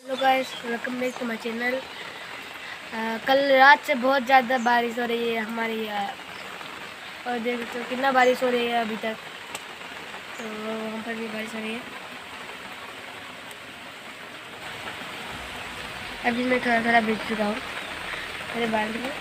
Hello guys, welcome back to my channel. कल रात से बहुत ज़्यादा बारिश हो रही है हमारे यहाँ, और देख सकते हो कितना बारिश हो रही है अभी तक। तो वहाँ पर भी बारिश हो रही है। अभी मैं थोड़ा थोड़ा भीग चुका हूँ मेरे बाल में।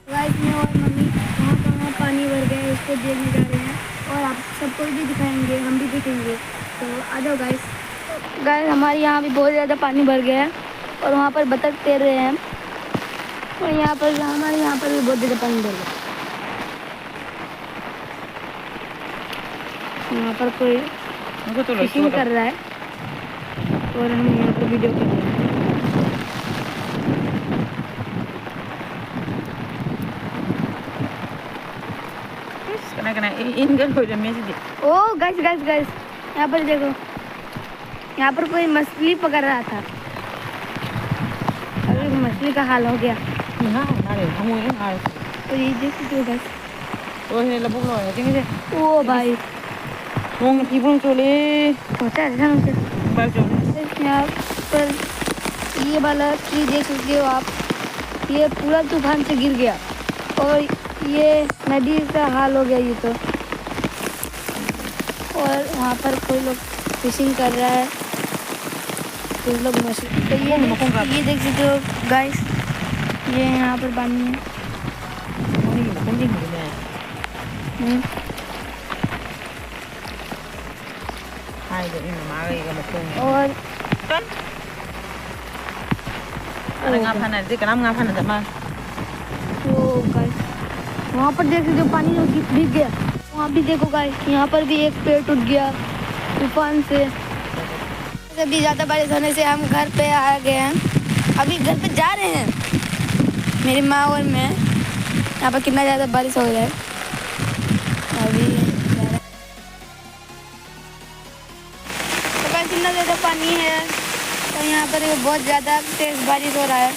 गाइस, मैं और मम्मी कहाँ कहाँ पानी भर गया है इसको देखने जा रहे हैं, और आप सबको भी दिखाएंगे, हम भी देखेंगे। तो आ जाओ गाइस। गाइस, हमारे यहाँ भी बहुत ज़्यादा पानी भर गया है और वहाँ पर बतख तैर रहे हैं, और यहाँ पर हमारे यहाँ पर भी बहुत ज़्यादा पानी भर गया। यहाँ पर कोई फिशिंग कर रहा है और हम यहाँ पर वीडियो कर रहे हैं। ओ गाइस गाइस गाइस, यहाँ पर देखो, यहाँ पर कोई मछली पकड़ रहा था। अभी मछली का हाल हो गया। तो ये देख सकते हो गाइस। ओ भाई, पहुँचा है ना उसे। यहाँ पर ये वाला ट्री देख सकते हो आप, ये पूरा तूफान से गिर गया और ये नदी का हाल हो गया ये तो। और वहाँ पर कोई लोग फिशिंग कर रहा है, कुछ लोग मछली। तो ये देख सकते हो गाइस, ये यहाँ पर पानी है। और वहाँ पर देख सकते हो पानी जो भीग गया। वहाँ भी देखो गाइस, यहाँ पर भी एक पेड़ टूट गया तूफान से। अभी ज़्यादा बारिश होने से हम घर पे आ गए हैं, अभी घर पे जा रहे हैं मेरी माँ और मैं। यहाँ पर कितना ज़्यादा बारिश हो रहा है अभी। तो गाइस, कितना ज़्यादा पानी है, तो यहाँ पर बहुत ज़्यादा तेज़ बारिश हो रहा है।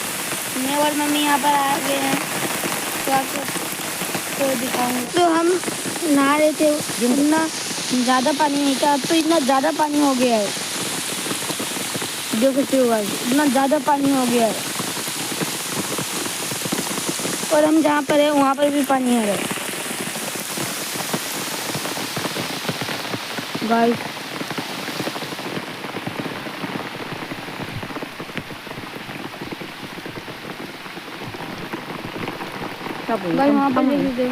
मैं और मम्मी यहाँ पर आ गए हैं, तो आपको तो दिखाऊंगी। तो हम नहा रहे थे, इतना ज़्यादा पानी नहीं था, अब तो इतना ज़्यादा पानी हो गया है, देख सकते हो गाइस, इतना ज़्यादा पानी हो गया है। और हम जहाँ पर है वहाँ पर भी पानी आ रहा है गाइस। भाई वहाँ पर देख सकते हो,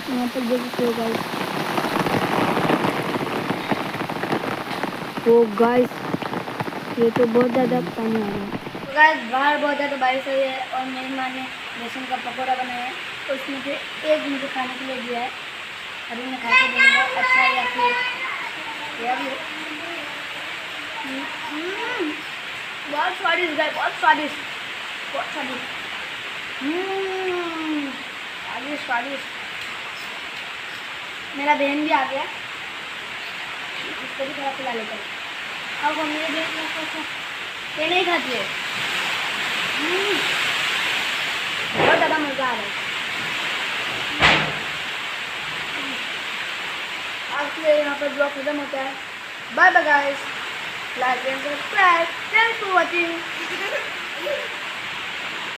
वहाँ पर देख सकते हो गाइस। ओ गाइस, ये तो बहुत ज़्यादा पानी आ रहा है। तो गाइस, बाहर बहुत ज़्यादा बारिश हुई है और मेरी माँ ने बेसन का पकौड़ा बनाया है, तो उसमें से एक मुझे खाने के लिए दिया है। अभी मैं खा के देखूँगा अच्छा है या फिर या भी। बहुत स्वादिष्ट गाइस, बहुत स्वादिष्ट, बहुत स्वादिष्ट। स्वादिष्ट स्वादिष्ट। मेरा बहन भी आ गया, इसको भी थोड़ा खिला लेकर। अब हम ये देख ये नहीं खाती है। बहुत ज़्यादा मज़ा आ रहा है। आज के यहाँ पर ब्लॉग खत्म होता है। Bye bye guys, like and subscribe, thanks for watching.